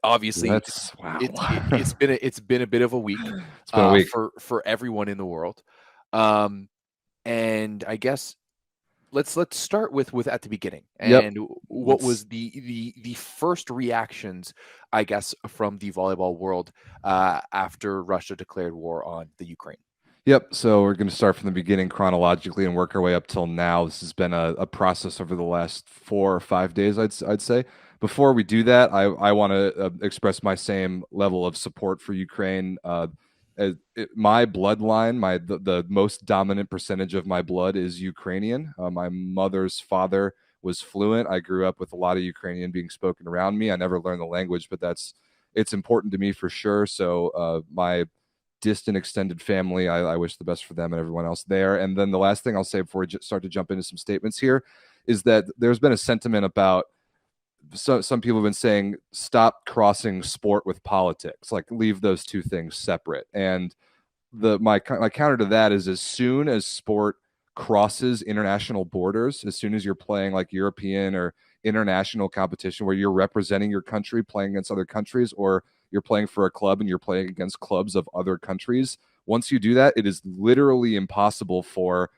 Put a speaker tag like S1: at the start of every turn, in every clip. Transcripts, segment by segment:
S1: obviously
S2: Wow.
S1: it's been a bit of a week
S2: It's been a week.
S1: for everyone in the world. And I guess let's start with at the beginning.
S2: Yep.
S1: And what was the first reactions, I guess, from the volleyball world after Russia declared war on the Ukraine?
S2: Yep. So we're going to start from the beginning chronologically and work our way up till now. This has been a process over the last 4 or 5 days, I'd say. Before we do that, I want to express my same level of support for Ukraine. My bloodline, the most dominant percentage of my blood is Ukrainian. My mother's father was fluent. I grew up with a lot of Ukrainian being spoken around me. I never learned the language, but it's important to me for sure. So my distant extended family, I wish the best for them and everyone else there. And then the last thing I'll say before we start to jump into some statements here is that there's been a sentiment about some people have been saying stop crossing sport with politics, like leave those two things separate. And my counter to that is, as soon as sport crosses international borders, as soon as you're playing like European or international competition where you're representing your country playing against other countries, or you're playing for a club and you're playing against clubs of other countries, once you do that, it is literally impossible for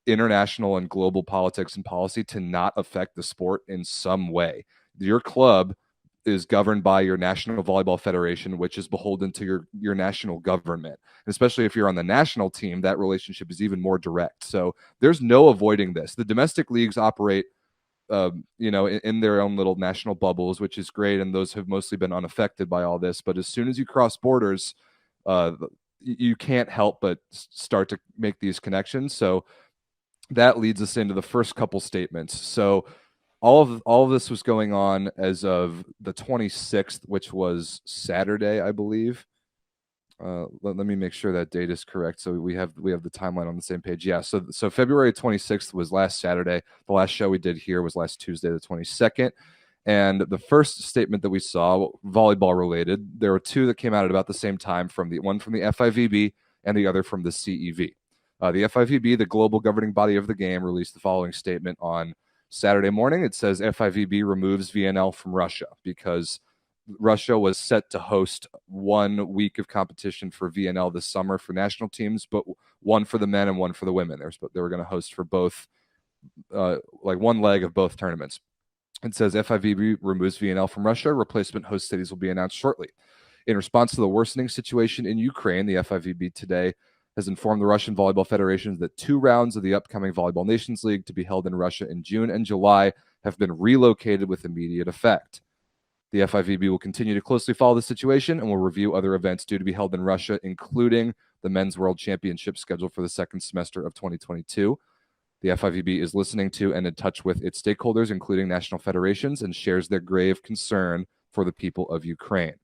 S2: international and global politics and policy to not affect the sport in some way. Your club is governed by your National Volleyball Federation, which is beholden to your national government. And especially if you're on the national team, that relationship is even more direct. So there's no avoiding this. The domestic leagues operate in their own little national bubbles, which is great, and those have mostly been unaffected by all this. But as soon as you cross borders, you can't help but start to make these connections. So that leads us into the first couple statements. So all of this was going on as of the 26th, which was Saturday, I believe. Let me make sure that date is correct, so we have the timeline on the same page. Yeah, so February 26th was last Saturday. The last show we did here was last Tuesday, the 22nd. And the first statement that we saw, volleyball related, there were two that came out at about the same time, one from the FIVB and the other from the CEV. The FIVB, the global governing body of the game, released the following statement on Saturday morning. It says FIVB removes VNL from Russia because Russia was set to host 1 week of competition for VNL this summer for national teams, but one for the men and one for the women. They were going to host for both, like one leg of both tournaments. It says FIVB removes VNL from Russia. Replacement host cities will be announced shortly. In response to the worsening situation in Ukraine, the FIVB today has informed the Russian Volleyball Federation that 2 rounds of the upcoming Volleyball Nations League to be held in Russia in June and July have been relocated with immediate effect. The FIVB will continue to closely follow the situation and will review other events due to be held in Russia, including the Men's World Championship scheduled for the second semester of 2022. The FIVB is listening to and in touch with its stakeholders, including national federations, and shares their grave concern for the people of Ukraine.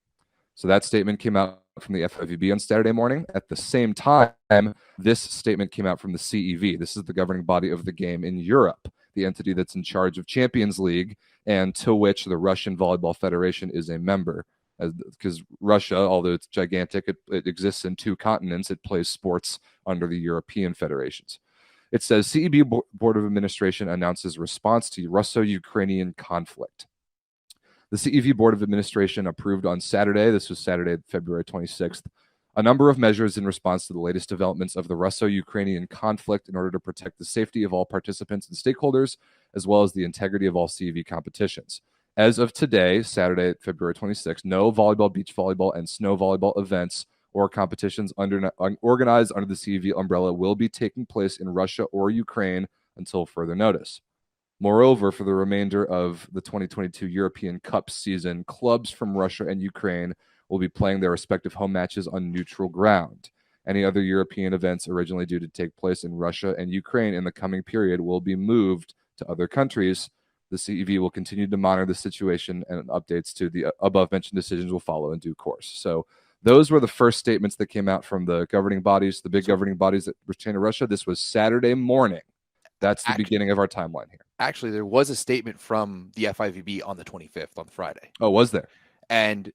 S2: So that statement came out from the FIVB on Saturday morning. At the same time, this statement came out from the CEV. This is the governing body of the game in Europe, the entity that's in charge of Champions League and to which the Russian Volleyball Federation is a member. Because Russia, although it's gigantic, it exists in 2 continents. It plays sports under the European federations. It says CEB Board of Administration announces response to Russo-Ukrainian conflict. The CEV Board of Administration approved on Saturday, this was Saturday, February 26th, a number of measures in response to the latest developments of the Russo-Ukrainian conflict in order to protect the safety of all participants and stakeholders, as well as the integrity of all CEV competitions. As of today, Saturday, February 26th, no volleyball, beach volleyball, and snow volleyball events or competitions organized under the CEV umbrella will be taking place in Russia or Ukraine until further notice. Moreover, for the remainder of the 2022 European Cup season, clubs from Russia and Ukraine will be playing their respective home matches on neutral ground. Any other European events originally due to take place in Russia and Ukraine in the coming period will be moved to other countries. The CEV will continue to monitor the situation, and updates to the above-mentioned decisions will follow in due course. So those were the first statements that came out from the governing bodies, the big governing bodies that pertain to Russia. This was Saturday morning. That's the beginning of our timeline here.
S1: Actually, there was a statement from the FIVB on the 25th, on Friday.
S2: Oh, was there?
S1: And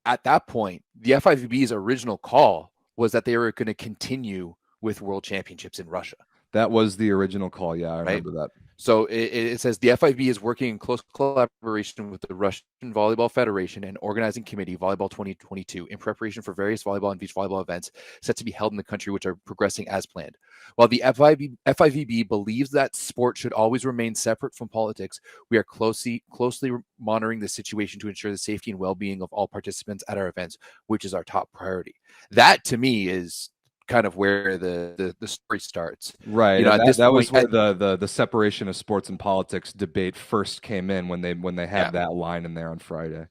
S1: at that point, the FIVB's original call was that they were going to continue with World Championships in Russia.
S2: That was the original call. Yeah, I remember that.
S1: So it says the FIVB is working in close collaboration with the Russian Volleyball Federation and organizing committee Volleyball 2022 in preparation for various volleyball and beach volleyball events set to be held in the country, which are progressing as planned. While the FIVB believes that sport should always remain separate from politics, we are closely monitoring the situation to ensure the safety and well-being of all participants at our events, which is our top priority. That to me is kind of where the story starts.
S2: Right,
S1: You know,
S2: and
S1: at this
S2: that was
S1: point,
S2: where the separation of sports and politics debate first came in when they
S1: yeah.
S2: had that line in there on Friday.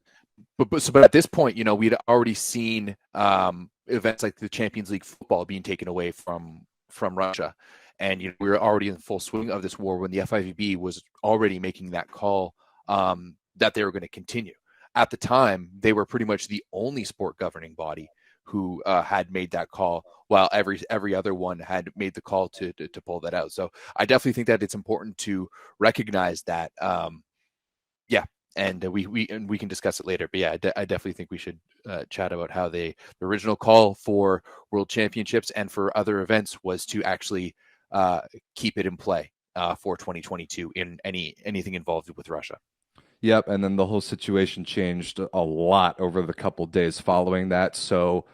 S1: But at this point, you know, we'd already seen events like the Champions League football being taken away from Russia, and you know, we were already in full swing of this war when the FIVB was already making that call that they were going to continue. At the time, they were pretty much the only sport governing body who had made that call, while every other one had made the call to pull that out. So I definitely think that it's important to recognize that. Yeah, and we can discuss it later. But yeah, I definitely think we should chat about how the original call for World Championships and for other events was to actually keep it in play for 2022 in anything involved with Russia.
S2: Yep, and then the whole situation changed a lot over the couple days following that. So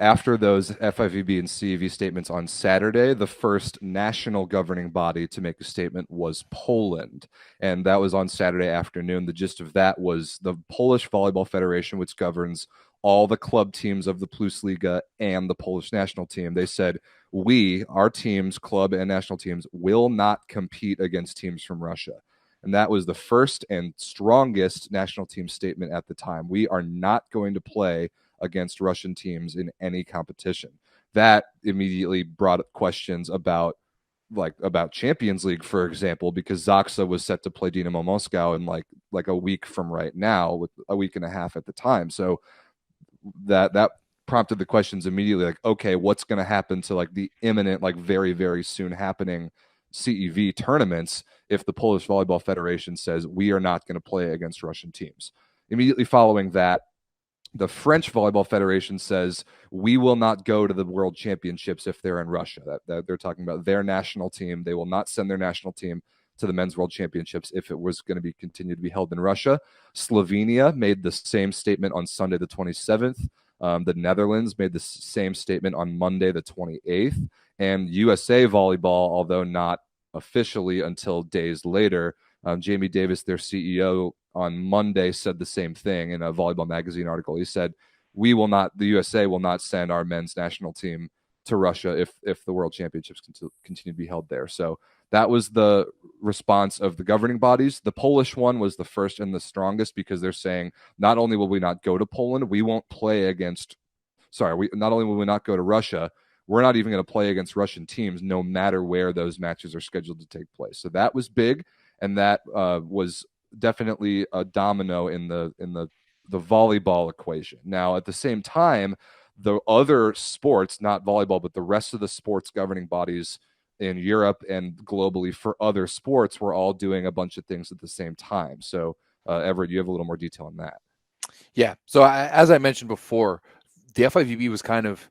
S2: after those FIVB and CEV statements on Saturday, the first national governing body to make a statement was Poland. And that was on Saturday afternoon. The gist of that was the Polish Volleyball Federation, which governs all the club teams of the Plus Liga and the Polish national team. They said, our teams, club and national teams, will not compete against teams from Russia. And that was the first and strongest national team statement at the time. We are not going to play against Russian teams in any competition. That immediately brought up questions about Champions League, for example, because Zaksa was set to play Dynamo Moscow in like a week from right now, with a week and a half at the time. So that prompted the questions immediately, like, okay, what's going to happen to like the imminent, like very, very soon happening CEV tournaments if the Polish Volleyball Federation says we are not going to play against Russian teams? Immediately following that, the French Volleyball Federation says we will not go to the World Championships if they're in Russia. That they're talking about their national team. They will not send their national team to the Men's World Championships if it was going to be continued to be held in Russia. Slovenia made the same statement on Sunday the 27th. The Netherlands made the same statement on Monday the 28th. And USA Volleyball, although not officially until days later, Jamie Davis, their CEO, on Monday said the same thing in a Volleyball magazine article. He said, the USA will not send our men's national team to Russia if the World Championships continue to be held there. So that was the response of the governing bodies. The Polish one was the first and the strongest, because they're saying not only will we not go to Poland, we won't play against, not only will we not go to Russia, we're not even going to play against Russian teams, no matter where those matches are scheduled to take place. So that was big, and that was definitely a domino in the volleyball equation. Now, at the same time, the other sports, not volleyball, but the rest of the sports governing bodies in Europe and globally for other sports, were all doing a bunch of things at the same time. So, Everett, you have a little more detail on that.
S1: Yeah. So as I mentioned before, the FIVB was kind of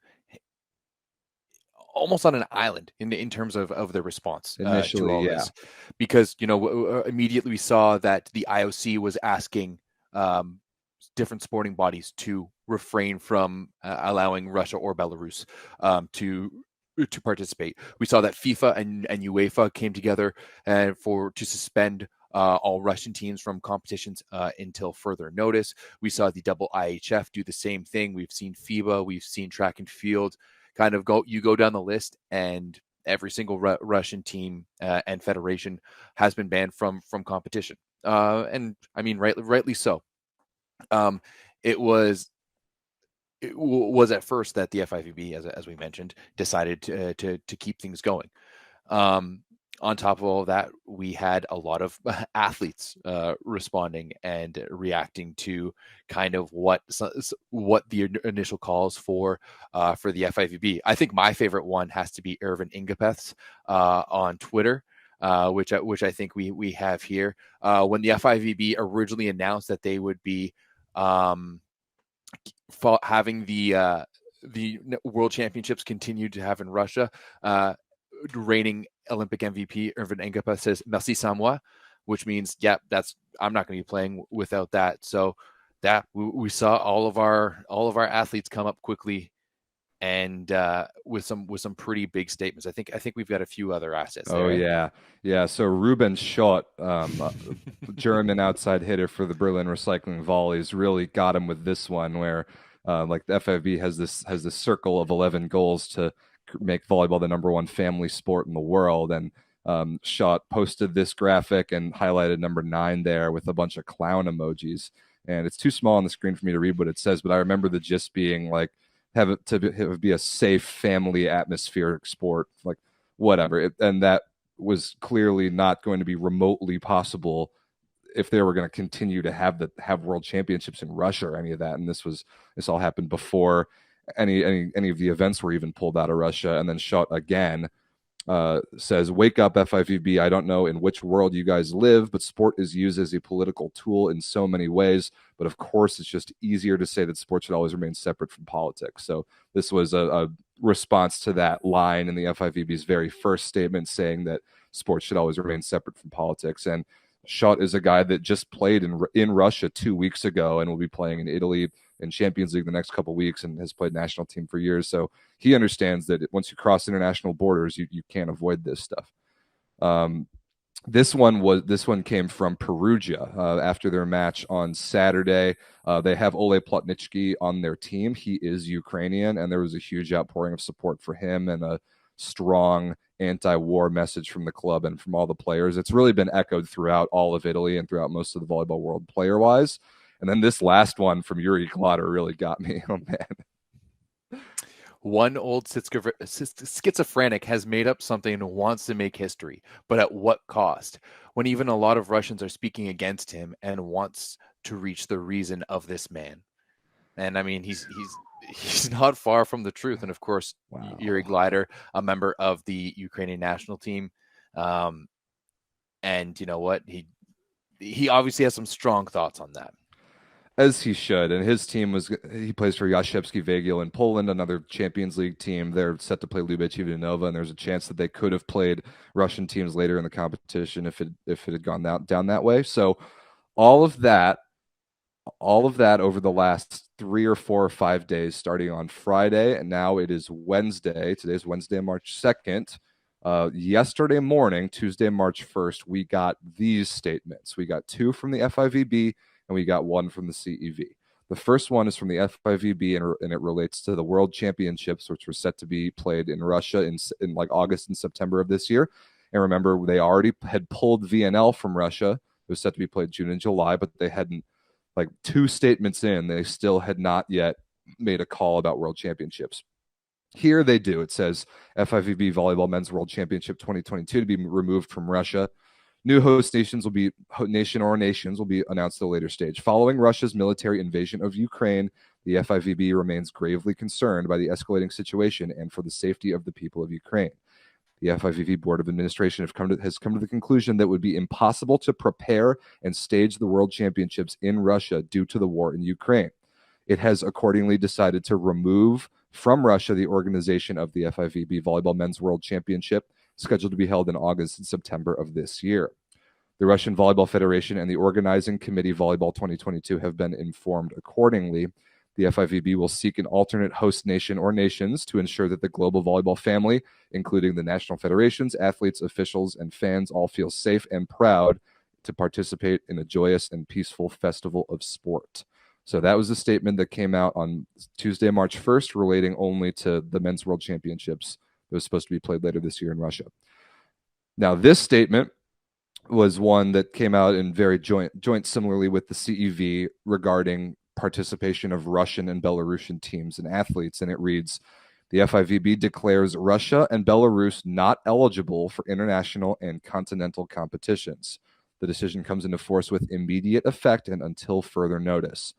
S1: almost on an island in terms of their response
S2: Initially,
S1: to all this, because you know immediately we saw that the IOC was asking different sporting bodies to refrain from allowing Russia or Belarus to participate. We saw that FIFA and UEFA came together to suspend all Russian teams from competitions until further notice. We saw the double IHF do the same thing. We've seen FIBA, we've seen track and field. Kind of go down the list, and every single Russian team and federation has been banned from competition. And I mean, rightly so. It was at first that the FIVB, as we mentioned, decided to keep things going. On top of all of that, we had a lot of athletes responding and reacting to kind of what the initial calls for the FIVB. I think my favorite one has to be Irvin Ingapeth's on Twitter, which I think we have here. When the FIVB originally announced that they would be having the World Championships continued to have in Russia, reigning Olympic MVP Irvin Engapa says merci sans moi, which means, yeah, I'm not going to be playing without that. So that we saw all of our athletes come up quickly and with some pretty big statements. I think we've got a few other assets
S2: Oh
S1: there.
S2: yeah. So Ruben Schott, German outside hitter for the Berlin Recycling Volleys, really got him with this one, where like the FIVB has this circle of 11 goals to make volleyball the #1 family sport in the world, and Schott posted this graphic and highlighted number 9 there with a bunch of clown emojis, and it's too small on the screen for me to read what it says, but I remember the gist being like, have it to be a safe family atmospheric sport, like whatever. And that was clearly not going to be remotely possible if they were going to continue to have world championships in Russia or any of that. And this all happened before any of the events were even pulled out of Russia. And then Schott again says, "Wake up, FIVB. I don't know in which world you guys live, but sport is used as a political tool in so many ways. But of course, it's just easier to say that sport should always remain separate from politics." So this was a response to that line in the FIVB's very first statement, saying that sports should always remain separate from politics. And Schott is a guy that just played in Russia 2 weeks ago and will be playing in Italy in Champions League the next couple of weeks, and has played national team for years. So he understands that once you cross international borders, you can't avoid this stuff. This one came from Perugia after their match on Saturday. They have Ole Plotnitsky on their team. He is Ukrainian, and there was a huge outpouring of support for him and a strong anti-war message from the club and from all the players. It's really been echoed throughout all of Italy and throughout most of the volleyball world player-wise. And then this last one from Yuri Glatter really got me. Oh, man.
S1: One old schizophrenic has made up something and wants to make history, but at what cost? When even a lot of Russians are speaking against him and wants to reach the reason of this man. And I mean, he's not far from the truth. And of course, wow. Yuri Glider, a member of the Ukrainian national team. And you know what? He obviously has some strong thoughts on that.
S2: As he should. And his team he plays for Jastrzębski Węgiel in Poland, another Champions League team. They're set to play Lubecki Vilanova, and there's a chance that they could have played Russian teams later in the competition if it had gone down that way. So all of that over the last 3 or 4 or 5 days, starting on Friday, and now it is Wednesday. Today's Wednesday, March 2nd. Yesterday morning, Tuesday, March 1st, we got these statements. We got 2 from the FIVB, and we got 1 from the CEV. The first one is from the FIVB, and it relates to the World Championships, which were set to be played in Russia in like August and September of this year. And remember, they already had pulled VNL from Russia. It was set to be played June and July, but they hadn't, like 2 statements in, they still had not yet made a call about World Championships. Here they do. It says FIVB Volleyball Men's World Championship 2022 to be removed from Russia. New host nations will be announced at a later stage. Following Russia's military invasion of Ukraine, the FIVB remains gravely concerned by the escalating situation and for the safety of the people of Ukraine. The FIVB Board of Administration has come to the conclusion that it would be impossible to prepare and stage the World Championships in Russia due to the war in Ukraine. It has accordingly decided to remove from Russia the organization of the FIVB Volleyball Men's World Championship, scheduled to be held in August and September of this year. The Russian Volleyball Federation and the Organizing Committee Volleyball 2022 have been informed accordingly. The FIVB will seek an alternate host nation or nations to ensure that the global volleyball family, including the national federations, athletes, officials, and fans, all feel safe and proud to participate in a joyous and peaceful festival of sport. So that was a statement that came out on Tuesday, March 1st, relating only to the Men's World Championships that was supposed to be played later this year in Russia. Now, this statement was one that came out in very joint similarly with the CEV regarding participation of Russian and Belarusian teams and athletes, and it reads, the FIVB declares Russia and Belarus not eligible for international and continental competitions. The decision comes into force with immediate effect and until further notice.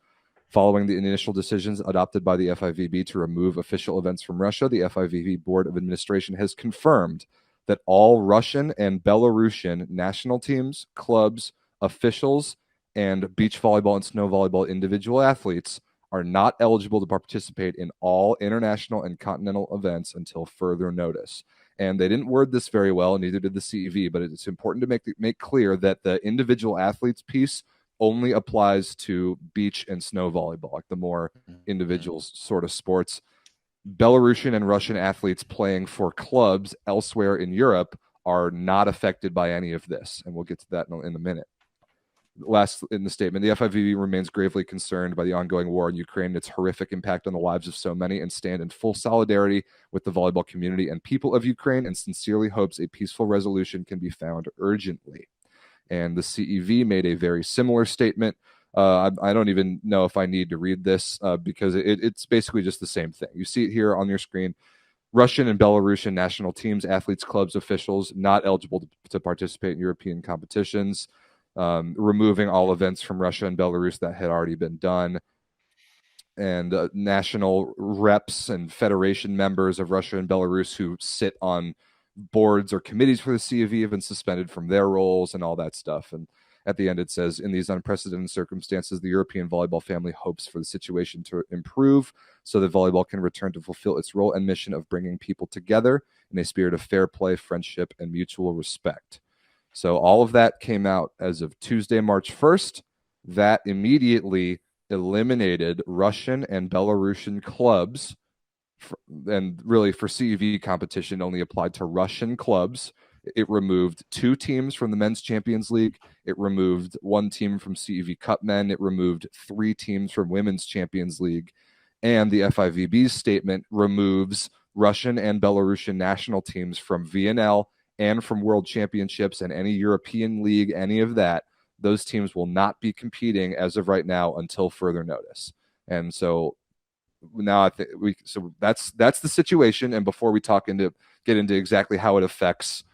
S2: Following the initial decisions adopted by the FIVB to remove official events from Russia, the FIVB Board of Administration has confirmed that all Russian and Belarusian national teams, clubs, officials, and beach volleyball and snow volleyball individual athletes are not eligible to participate in all international and continental events until further notice. And they didn't word this very well, and neither did the CEV, but it's important to make clear that the individual athletes piece only applies to beach and snow volleyball, like the more individual sort of sports. Belarusian and Russian athletes playing for clubs elsewhere in Europe are not affected by any of this, and we'll get to that in a minute. Last in the statement, the FIVB remains gravely concerned by the ongoing war in Ukraine and its horrific impact on the lives of so many, and stand in full solidarity with the volleyball community and people of Ukraine, and sincerely hopes a peaceful resolution can be found urgently. And the CEV made a very similar statement. I don't even know if I need to read this because it's basically just the same thing. You see it here on your screen. Russian and Belarusian national teams, athletes, clubs, officials not eligible to participate in European competitions. Removing all events from Russia and Belarus that had already been done. And national reps and federation members of Russia and Belarus who sit on boards or committees for the CEV have been suspended from their roles and all that stuff. And at the end, it says, in these unprecedented circumstances, the European volleyball family hopes for the situation to improve so that volleyball can return to fulfill its role and mission of bringing people together in a spirit of fair play, friendship, and mutual respect. So all of that came out as of Tuesday, March 1st. That immediately eliminated Russian and Belarusian clubs, and really for CEV competition only applied to Russian clubs. It removed 2 teams from the Men's Champions League. It removed 1 team from CEV Cup Men. It removed 3 teams from Women's Champions League. And the FIVB's statement removes Russian and Belarusian national teams from VNL and from World Championships and any European league, any of that. Those teams will not be competing as of right now until further notice. And so now I think that's the situation. And before we get into exactly how it affects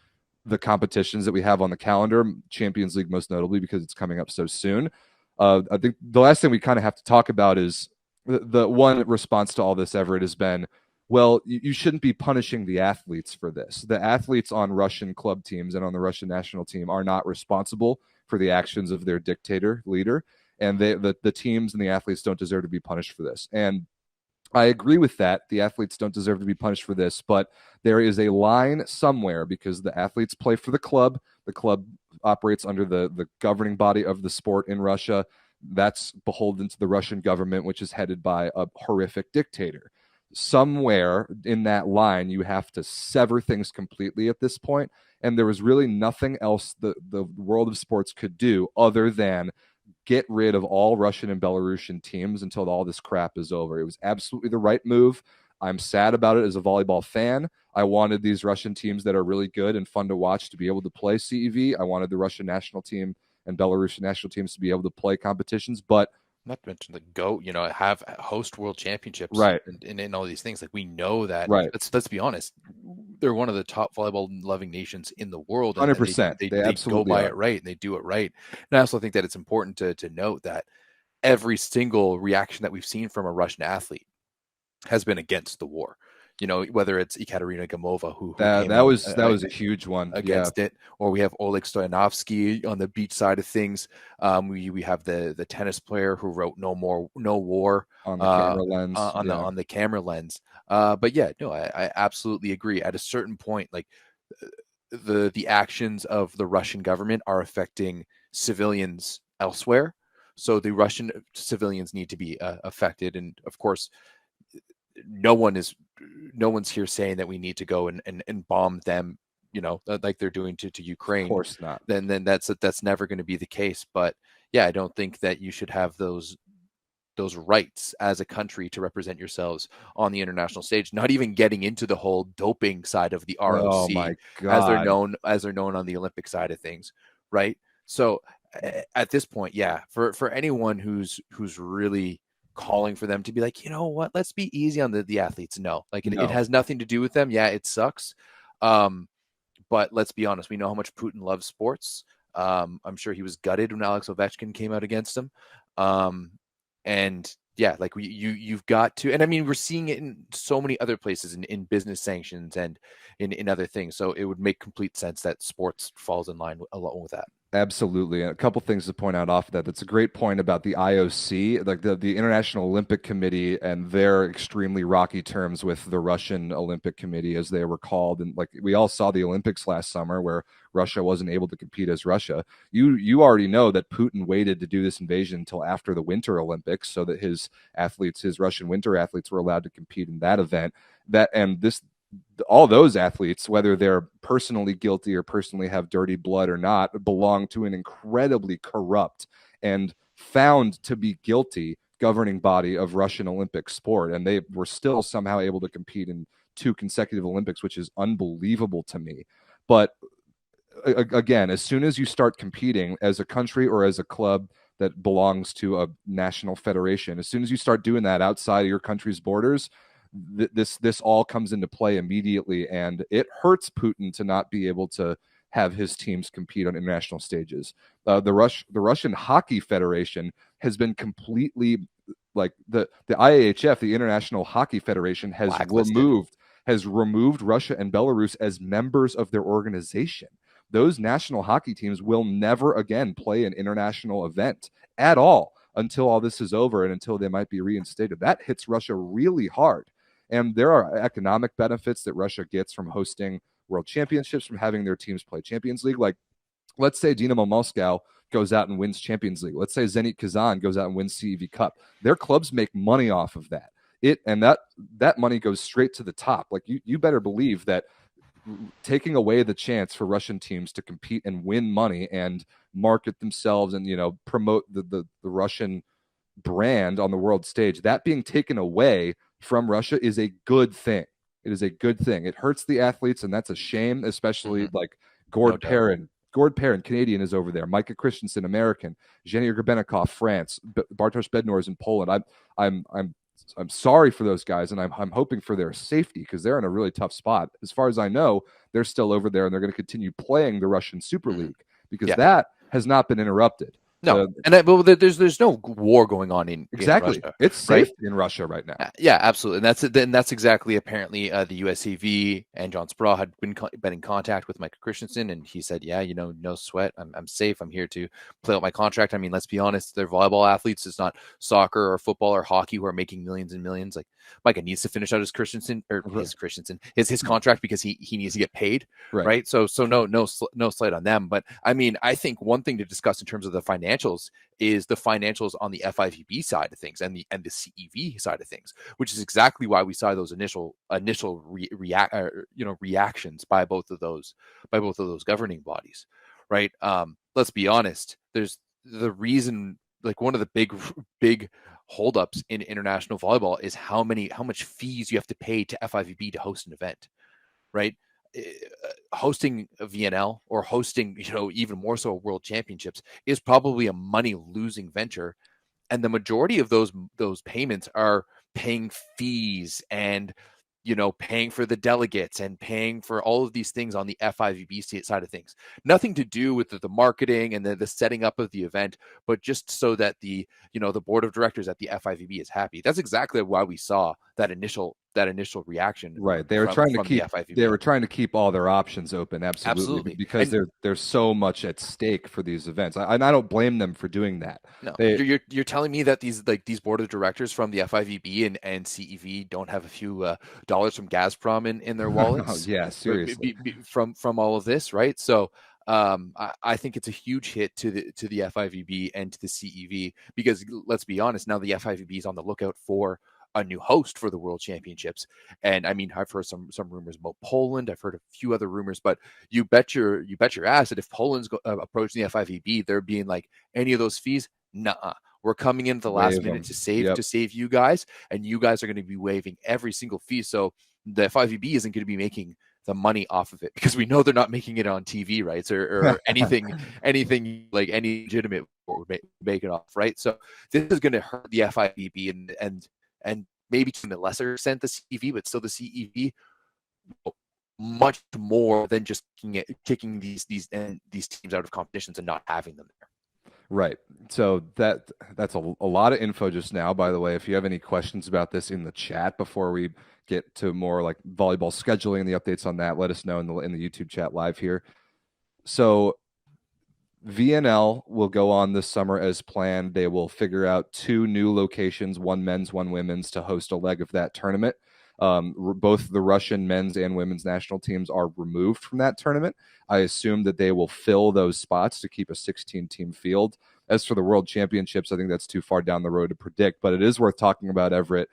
S2: the competitions that we have on the calendar, Champions League most notably because it's coming up so soon, I think the last thing we kind of have to talk about is the one response to all this, Everett, has been, well, you shouldn't be punishing the athletes for this. The athletes on Russian club teams and on the Russian national team are not responsible for the actions of their dictator leader, and the teams and the athletes don't deserve to be punished for this. And I agree with that. The athletes don't deserve to be punished for this, but there is a line somewhere because the athletes play for the club. The club operates under the governing body of the sport in Russia. That's beholden to the Russian government, which is headed by a horrific dictator. Somewhere in that line, you have to sever things completely at this point. And there was really nothing else the world of sports could do other than get rid of all Russian and Belarusian teams until all this crap is over. It was absolutely the right move. I'm sad about it as a volleyball fan. I wanted these Russian teams that are really good and fun to watch to be able to play CEV. I wanted the Russian national team and Belarusian national teams to be able to play competitions, but
S1: not to mention have host world championships,
S2: right,
S1: and all these things. Like, we know that,
S2: right.
S1: Let's be honest, they're one of the top volleyball loving nations in the world.
S2: 100%.
S1: They go by it right, and they do it right. And I also think that it's important to note that every single reaction that we've seen from a Russian athlete has been against the war. Whether it's Ekaterina Gamova, who
S2: that was a huge one
S1: against it, or we have Oleg Stoyanovsky on the beach side of things. We have the tennis player who wrote "No war"
S2: on the camera lens.
S1: On the camera lens. But yeah, no, I absolutely agree. At a certain point, like the actions of the Russian government are affecting civilians elsewhere, so the Russian civilians need to be affected, and of course, no one's here saying that we need to go and bomb them, like they're doing to Ukraine.
S2: Of course not.
S1: Then that's never going to be the case. But yeah, I don't think that you should have those rights as a country to represent yourselves on the international stage. Not even getting into the whole doping side of the ROC,
S2: oh my God,
S1: as they're known on the Olympic side of things, right? So at this point, yeah, for anyone who's really calling for them to be like, what, let's be easy on the athletes. No, like it has nothing to do with them. Yeah, it sucks. But let's be honest, we know how much Putin loves sports. I'm sure he was gutted when Alex Ovechkin came out against him. And yeah, like you've got to, and I mean, we're seeing it in so many other places in business sanctions and in other things. So it would make complete sense that sports falls in line along with that.
S2: Absolutely. And a couple things to point out off of that. That's a great point about the IOC, like the International Olympic Committee, and their extremely rocky terms with the Russian Olympic Committee, as they were called. And like we all saw the Olympics last summer where Russia wasn't able to compete as Russia. You already know that Putin waited to do this invasion until after the Winter Olympics so that his athletes, his Russian winter athletes, were allowed to compete in that event. That and this all those athletes, whether they're personally guilty or personally have dirty blood or not, belong to an incredibly corrupt and found to be guilty governing body of Russian Olympic sport. And they were still somehow able to compete in 2 consecutive Olympics, which is unbelievable to me. But again, as soon as you start competing as a country or as a club that belongs to a national federation, as soon as you start doing that outside of your country's borders, this all comes into play immediately, and it hurts Putin to not be able to have his teams compete on international stages. The Russian Hockey Federation has been completely like the IAHF, the International Hockey Federation, has
S1: Blacklisted.
S2: removed Russia and Belarus as members of their organization. Those national hockey teams will never again play an international event at all until all this is over and until they might be reinstated. That hits Russia really hard. And there are economic benefits that Russia gets from hosting world championships, from having their teams play Champions League. Like, let's say Dynamo Moscow goes out and wins Champions League. Let's say Zenit Kazan goes out and wins CEV Cup. Their clubs make money off of that. That money goes straight to the top. Like you better believe that taking away the chance for Russian teams to compete and win money and market themselves and promote the Russian brand on the world stage, that being taken away from Russia is a good thing. It is a good thing. It hurts the athletes, and that's a shame, especially like Gord Perrin. Gord Perrin, Canadian, is over there. Micah Christensen, American. Zhenya Grebenikov, France. Bartosz Bednar is in Poland. I'm sorry for those guys, and I'm hoping for their safety because they're in a really tough spot. As far as I know, they're still over there, and they're going to continue playing the Russian Super League because that has not been interrupted.
S1: No, but there's no war going on in Russia.
S2: It's safe in Russia right now.
S1: Yeah, absolutely, and that's exactly apparently the USCV and John Sproul had been in contact with Micah Christensen, and he said, yeah, no sweat, I'm safe. I'm here to play out my contract. I mean, let's be honest, they're volleyball athletes. It's not soccer or football or hockey who are making millions and millions. Like Micah needs to finish out his his contract because he needs to get paid, right? So no slight on them, but I mean, I think one thing to discuss in terms of the financials is the financials on the FIVB side of things and the CEV side of things, which is exactly why we saw those initial reactions by both of those governing bodies, right? Let's be honest. There's the reason, like one of the big holdups in international volleyball is how much fees you have to pay to FIVB to host an event, right? Hosting a VNL or hosting, even more so World Championships is probably a money losing venture. And the majority of those payments are paying fees and, paying for the delegates and paying for all of these things on the FIVB side of things. Nothing to do with the marketing and the setting up of the event, but just so that the board of directors at the FIVB is happy. That's exactly why we saw that initial reaction.
S2: Right. They were trying to keep all their options open. Absolutely. Because there's so much at stake for these events. I don't blame them for doing that.
S1: No, you're telling me that these board of directors from the FIVB and CEV don't have a few dollars from Gazprom in their wallets?
S2: Yeah, seriously.
S1: From all of this, right? So I think it's a huge hit to the FIVB and to the CEV because let's be honest, now the FIVB is on the lookout for a new host for the World Championships. And I mean, I've heard some rumors about Poland. I've heard a few other rumors, but you bet your ass that if Poland's approaching the FIVB, they're being like, any of those fees, nuh-uh. We're coming in at the last minute to save you guys, and you guys are going to be waiving every single fee. So the FIVB isn't going to be making the money off of it because we know they're not making it on TV rights or anything like any legitimate would make it off, right? So this is going to hurt the FIVB and maybe to a lesser extent the CEV, but still the CEV much more than just kicking these teams out of competitions and not having them there.
S2: Right. So that's a lot of info just now. By the way, if you have any questions about this in the chat before we get to more like volleyball scheduling and the updates on that, let us know in the YouTube chat live here. So VNL will go on this summer as planned. They will figure out 2 new locations, one men's, one women's, to host a leg of that tournament. Both the Russian men's and women's national teams are removed from that tournament. I assume that they will fill those spots to keep a 16-team field. As for the World Championships, I think that's too far down the road to predict, but it is worth talking about, Everett.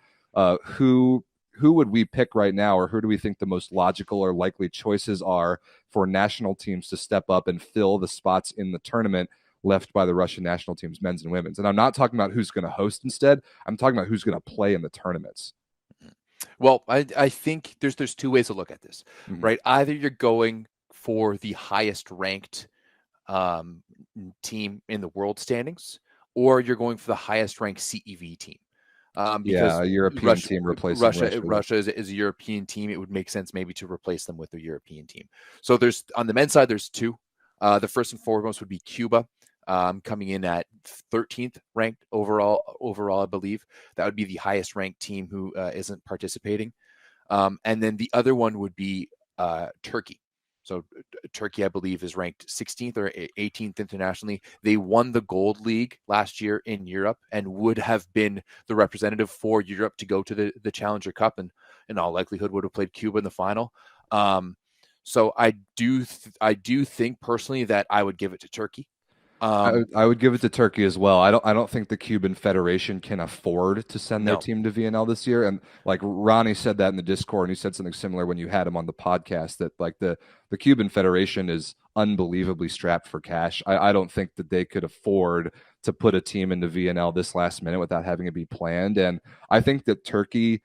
S2: Who would we pick right now, or who do we think the most logical or likely choices are for national teams to step up and fill the spots in the tournament left by the Russian national teams, men's and women's? And I'm not talking about who's going to host instead. I'm talking about who's going to play in the tournaments.
S1: Well, I think there's two ways to look at this,
S2: Mhm.
S1: right? Either you're going for the highest ranked team in the world standings, or you're going for the highest ranked CEV team. Because
S2: a European
S1: Russia,
S2: team replacing Russia.
S1: Russia is a European team. It would make sense maybe to replace them with a European team. So there's on the men's side, there's two. The first and foremost would be Cuba, coming in at 13th ranked overall, I believe. That would be the highest ranked team who isn't participating. And then the other one would be Turkey. So Turkey, I believe, is ranked 16th or 18th internationally. They won the Gold League last year in Europe and would have been the representative for Europe to go to the Challenger Cup, and in all likelihood would have played Cuba in the final. So I do think personally that I would give it to Turkey.
S2: I would give it to Turkey as well. I don't think the Cuban Federation can afford to send their
S1: No.
S2: team to VNL this year. And like Ronnie said that in the Discord, and he said something similar when you had him on the podcast, that like the Cuban Federation is unbelievably strapped for cash. I don't think that they could afford to put a team into VNL this last minute without having it be planned. And I think that Turkey,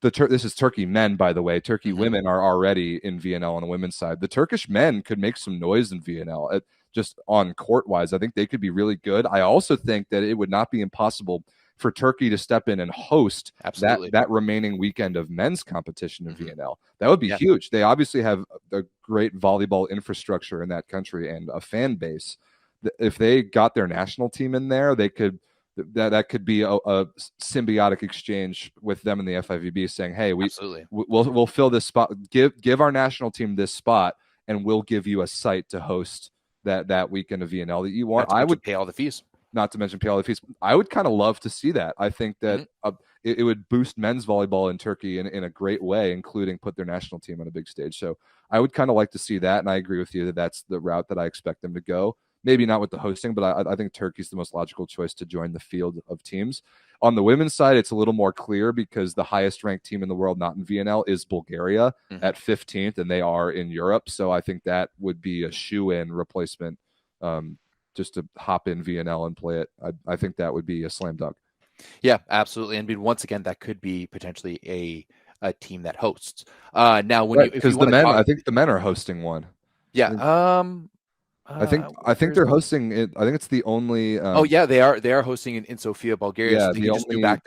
S2: this is Turkey men, by the way. Turkey women are already in VNL on the women's side. The Turkish men could make some noise in VNL. Just on court wise, I think they could be really good. I also think that it would not be impossible for Turkey to step in and host that remaining weekend of men's competition in VNL. That would be huge. They obviously have a great volleyball infrastructure in that country and a fan base. If they got their national team in there, they could that could be a symbiotic exchange with them and the FIVB, saying, "Hey, we'll fill this spot. Give our national team this spot, and we'll give you a site to host that weekend of VNL that you want."
S1: I would pay all the fees.
S2: Not to mention pay all the fees. I would kind of love to see that. I think that it would boost men's volleyball in Turkey in a great way, including put their national team on a big stage. So I would kind of like to see that, and I agree with you that that's the route that I expect them to go. Maybe not with the hosting, but I think Turkey's the most logical choice to join the field of teams. On the women's side, it's a little more clear because the highest ranked team in the world, not in VNL, is Bulgaria at 15th, and they are in Europe. So I think that would be a shoe-in replacement just to hop in VNL and play it. I think that would be a slam dunk.
S1: Yeah, absolutely. And once again, that could be potentially a team that hosts. Now, when
S2: because the men, I think the men are hosting one.
S1: Yeah.
S2: I think they're hosting it. I think it's the only.
S1: They are hosting in Sofia, Bulgaria.
S2: Yeah,
S1: so they can just do back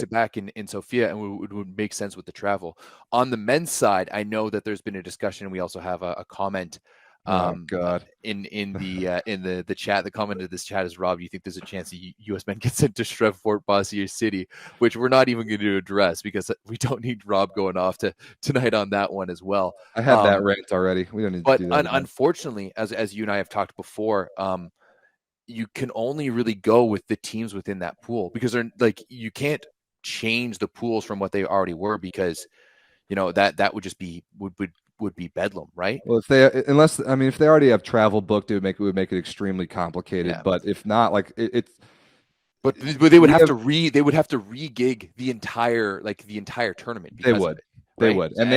S1: to back in Sofia, and it would make sense with the travel. On the men's side, I know that there's been a discussion. We also have a comment.
S2: God.
S1: In the chat, the comment of this chat is, Rob, do you think there's a chance the U.S. men get sent to Shreveport, Bossier City, which we're not even going to address because we don't need Rob going off tonight on that one as well.
S2: I had that rant already. We don't need to do that.
S1: But unfortunately, as you and I have talked before, you can only really go with the teams within that pool because they're like, you can't change the pools from what they already were because that would just be would be bedlam, right?
S2: Well, if they already have travel booked, it would make it extremely complicated. Yeah. But if not, like it's.
S1: But they would have to re-gig the entire tournament.
S2: They would, and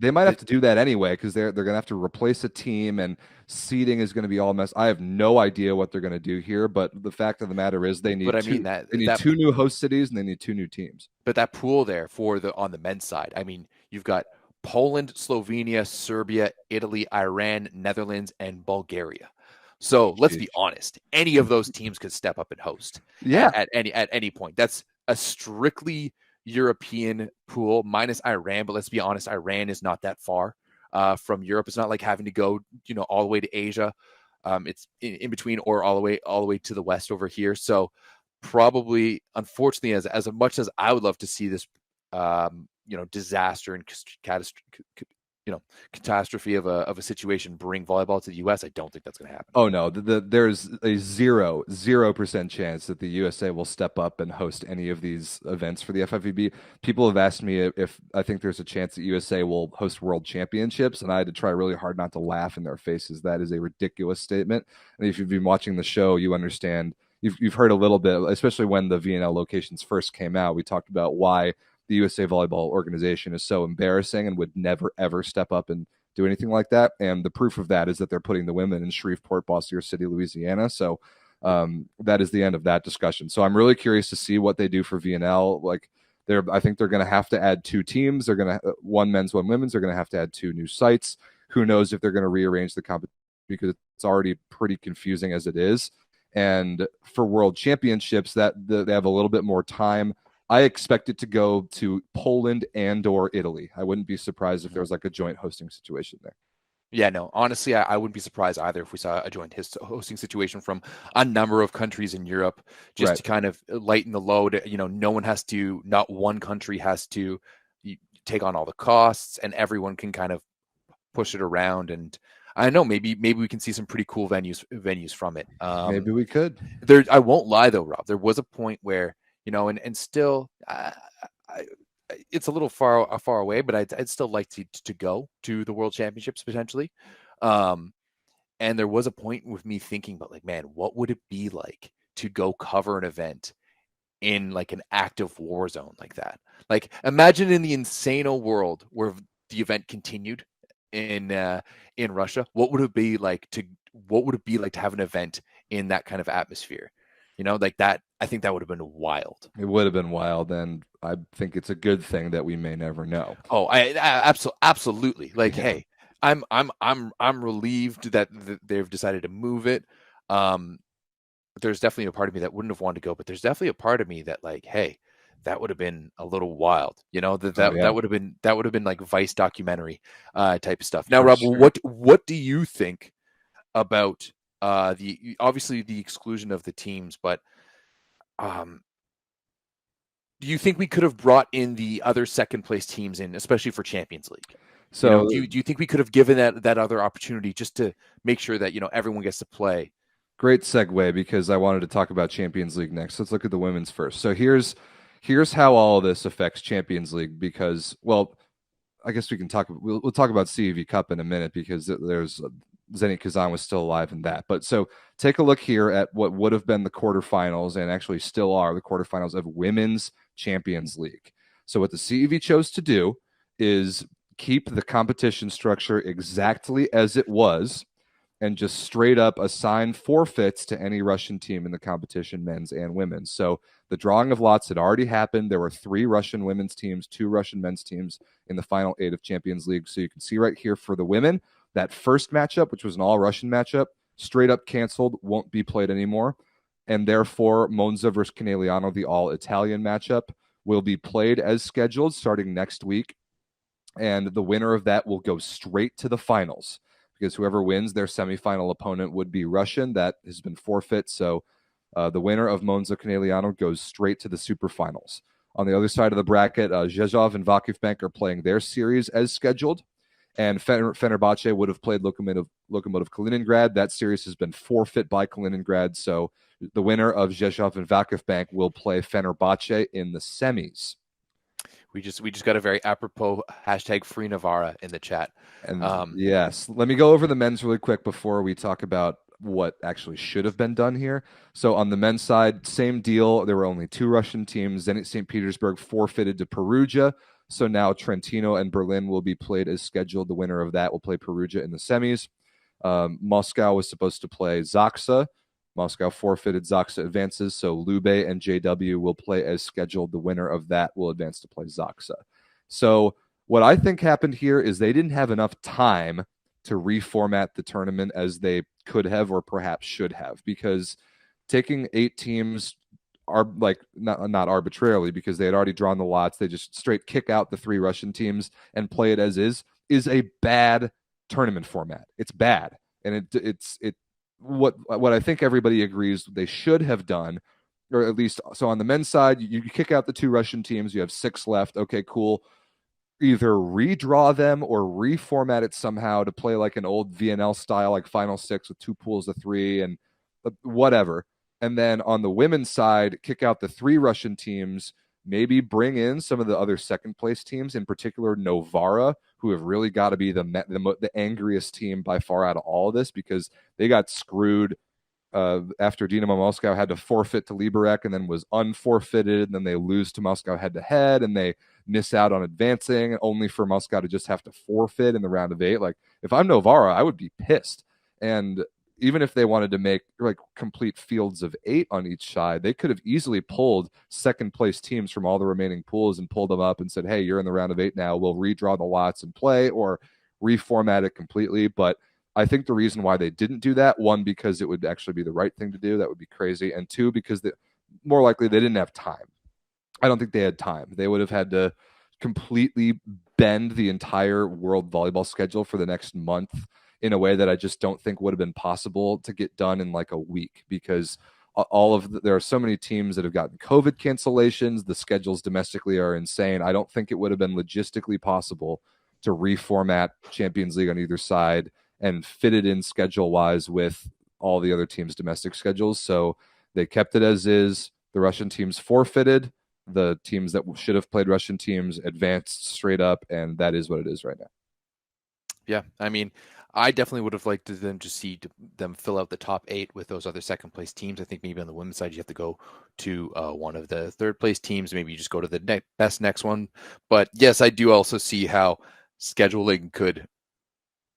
S2: they might have to do that anyway because they're going to have to replace a team and seeding is going to be all mess. I have no idea what they're going to do here, but the fact of the matter is they need two new host cities and they need 2 new teams.
S1: But that pool there on the men's side, I mean, you've got Poland, Slovenia, Serbia, Italy, Iran, Netherlands, and Bulgaria. So let's be honest. Any of those teams could step up and host.
S2: Yeah.
S1: At any point. That's a strictly European pool minus Iran. But let's be honest, Iran is not that far from Europe. It's not like having to go, all the way to Asia. It's in between or all the way to the west over here. So probably, unfortunately, as much as I would love to see this, disaster and catastrophe of a situation bring volleyball to the U.S., I don't think that's going to happen.
S2: Oh no, there's a 0% chance that the USA will step up and host any of these events for the FIVB. People have asked me if I think there's a chance that USA will host world championships, and I had to try really hard not to laugh in their faces. That is a ridiculous statement. And if you've been watching the show, you understand. You've heard a little bit, especially when the VNL locations first came out. We talked about why the USA Volleyball organization is so embarrassing and would never ever step up and do anything like that. And the proof of that is that they're putting the women in Shreveport, Bossier City, Louisiana. So that is the end of that discussion. So I'm really curious to see what they do for VNL. Like I think they're going to have to add 2 teams. They're going to one men's, one women's. They're going to have to add 2 new sites. Who knows if they're going to rearrange the competition, because it's already pretty confusing as it is. And for world championships, that they have a little bit more time. I expect it to go to Poland and or Italy. I wouldn't be surprised if there was like a joint hosting situation there.
S1: Yeah, no, honestly, I wouldn't be surprised either if we saw a joint hosting situation from a number of countries in Europe, just to kind of lighten the load. Not one country has to take on all the costs, and everyone can kind of push it around. And I don't know, maybe we can see some pretty cool venues from it.
S2: Maybe we could.
S1: I won't lie though, Rob. There was a point where, and still, it's a little far away, but I'd still like to go to the World Championships potentially. And there was a point with me thinking about, like, man, what would it be like to go cover an event in like an active war zone like that? Like, imagine in the insano world where the event continued in Russia. What would it be like to have an event in that kind of atmosphere? Like that. I think that would have been wild.
S2: It would have been wild, and I think it's a good thing that we may never know.
S1: Oh, I absolutely. Like, yeah. Hey, I'm relieved that they've decided to move it. There's definitely a part of me that wouldn't have wanted to go, but there's definitely a part of me that, like, hey, that would have been a little wild. That would have been like Vice documentary type of stuff. Now, Rob, sure. What do you think about obviously the exclusion of the teams, but do you think we could have brought in the other second place teams in, especially for Champions League? So do you think we could have given that other opportunity just to make sure that everyone gets to play?
S2: Great segue, because I wanted to talk about Champions League next. Let's look at the women's first. So here's how all of this affects Champions League, because, well, I guess we'll talk about CEV Cup in a minute, because there's Zenit Kazan was still alive in that. But so take a look here at what would have been the quarterfinals, and actually still are the quarterfinals of Women's Champions League. So what the CEV chose to do is keep the competition structure exactly as it was, and just straight up assign forfeits to any Russian team in the competition, men's and women's. So the drawing of lots had already happened. There were 3 Russian women's teams, 2 Russian men's teams in the final 8 of Champions League. So you can see right here for the women, that first matchup, which was an all-Russian matchup, straight up canceled, won't be played anymore. And therefore, Monza versus Conegliano, the all-Italian matchup, will be played as scheduled starting next week. And the winner of that will go straight to the finals, because whoever wins, their semifinal opponent would be Russian. That has been forfeit. So the winner of Monza Conegliano goes straight to the superfinals. On the other side of the bracket, Zhezhov and Vakif are playing their series as scheduled. And Fenerbahce would have played Lokomotiv Kaliningrad. That series has been forfeit by Kaliningrad. So the winner of Zhezhov and Vakif will play Fenerbahce in the semis.
S1: We just got a very apropos hashtag Free Navarra in the chat.
S2: And yes, let me go over the men's really quick before we talk about what actually should have been done here. So on the men's side, same deal. There were only 2 Russian teams. Zenit St. Petersburg forfeited to Perugia. So now Trentino and Berlin will be played as scheduled. The winner of that will play Perugia in the semis. Moscow was supposed to play Zaksa. Moscow forfeited. Zaksa advances. So Lube and JW will play as scheduled. The winner of that will advance to play Zaksa. So what I think happened here is they didn't have enough time to reformat the tournament as they could have or perhaps should have, because taking 8 teams are like not arbitrarily, because they had already drawn the lots. They just straight kick out the 3 Russian teams and play it as is a bad tournament format. It's bad. And what I think everybody agrees they should have done, or at least, so on the men's side, you kick out the 2 Russian teams. You have 6 left. Okay, cool. either redraw them or reformat it somehow to play like an old VNL style, like final six with two pools of three and whatever. And then on the women's side, kick out the three Russian teams, maybe bring in some of the other second place teams, in particular Novara, who have really got to be the angriest team by far out of all of this, because they got screwed after Dynamo Moscow had to forfeit to Liberec and then was unforfeited, and then they lose to Moscow head to head, and they miss out on advancing, only for Moscow to just have to forfeit in the round of 8. Like, if I'm Novara, I would be pissed. And even if they wanted to make like complete fields of 8 on each side, they could have easily pulled second place teams from all the remaining pools and pulled them up and said, hey, you're in the round of 8 now, we'll redraw the lots and play, or reformat it completely. But I think the reason why they didn't do that, one, because it would actually be the right thing to do, that would be crazy, and two, because more likely they didn't have time. I don't think they had time. They would have had to completely bend the entire world volleyball schedule for the next month in a way that I just don't think would have been possible to get done in like a week, because there are so many teams that have gotten COVID cancellations. The schedules domestically are insane. I don't think it would have been logistically possible to reformat Champions League on either side and fit it in schedule wise with all the other teams' domestic schedules. So they kept it as is. The Russian teams forfeited. The teams that should have played Russian teams advanced straight up, and that is what it is right now.
S1: Yeah, I mean, I definitely would have liked them to see them fill out the top 8 with those other second place teams. I think maybe on the women's side, you have to go to one of the third place teams. Maybe you just go to the best next one. But yes, I do also see how scheduling could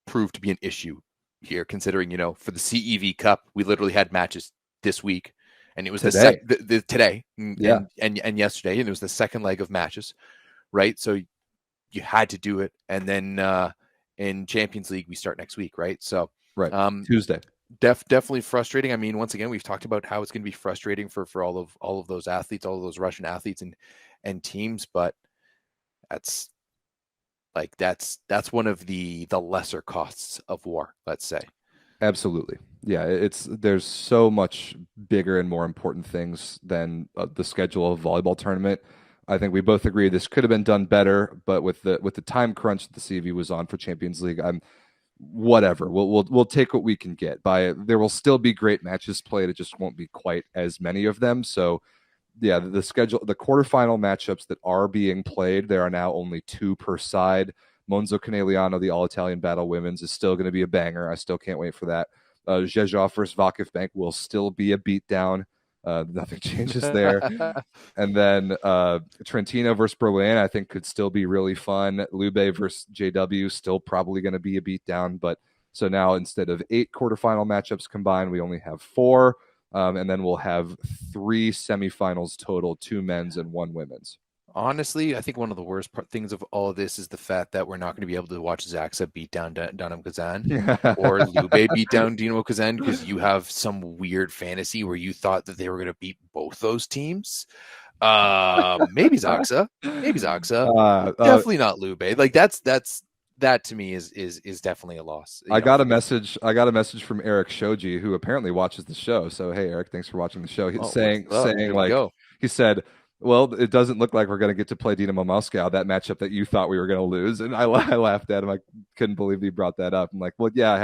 S1: prove to be an issue here, considering, for the CEV Cup, we literally had matches this week, and it was
S2: today.
S1: Today
S2: Yeah.
S1: and yesterday, and it was the second leg of matches, right? So you had to do it, and then in Champions League we start next week, right? So
S2: right, Tuesday.
S1: Definitely frustrating. I mean, once again, we've talked about how it's going to be frustrating for all of those athletes, all of those Russian athletes and teams, but that's one of the lesser costs of war, let's say.
S2: Absolutely. Yeah, there's so much bigger and more important things than the schedule of a volleyball tournament. I think we both agree this could have been done better, but with the time crunch that the CEV was on for Champions League, whatever. We'll take what we can get. There will still be great matches played. It just won't be quite as many of them. So yeah, the schedule, the quarterfinal matchups that are being played, there are now only 2 per side. Monzo Conegliano, the All-Italian Battle Women's, is still going to be a banger. I still can't wait for that. Zhezhov versus Vakif Bank will still be a beatdown. Nothing changes there. And then Trentino versus Berlin, I think, could still be really fun. Lube versus JW, still probably going to be a beatdown. But so now instead of 8 quarterfinal matchups combined, we only have 4. And then we'll have 3 semifinals total, 2 men's and 1 women's.
S1: Honestly, I think one of the worst things of all of this is the fact that we're not going to be able to watch Zaksa beat down Dynamo Kazan or Lube beat down Dynamo Kazan, because you have some weird fantasy where you thought that they were going to beat both those teams. Maybe Zaksa, definitely not Lube. Like that to me is definitely a loss.
S2: I got a message from Eric Shoji, who apparently watches the show. So hey, Eric, thanks for watching the show. He's saying like, he said, well, it doesn't look like we're going to get to play Dynamo Moscow, that matchup that you thought we were going to lose. And I laughed at him. I couldn't believe he brought that up. I'm like, well, yeah, I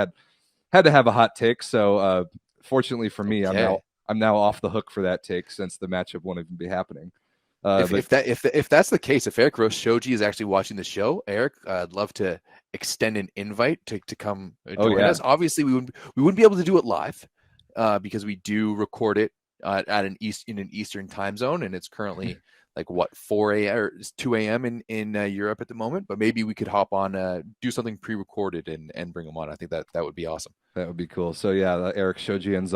S2: had to have a hot take. So fortunately for me, okay, I'm now off the hook for that take, since the matchup won't even be happening.
S1: If that's the case, if Eric Shoji is actually watching the show, Eric, I'd love to extend an invite to come join us. Obviously, we wouldn't be able to do it live because we do record it in an Eastern time zone, and it's currently like 4 a.m. or 2 a.m. in Europe at the moment. But maybe we could hop on, do something pre-recorded and bring them on. I think that would be awesome.
S2: That would be cool. So yeah, Eric Shoji and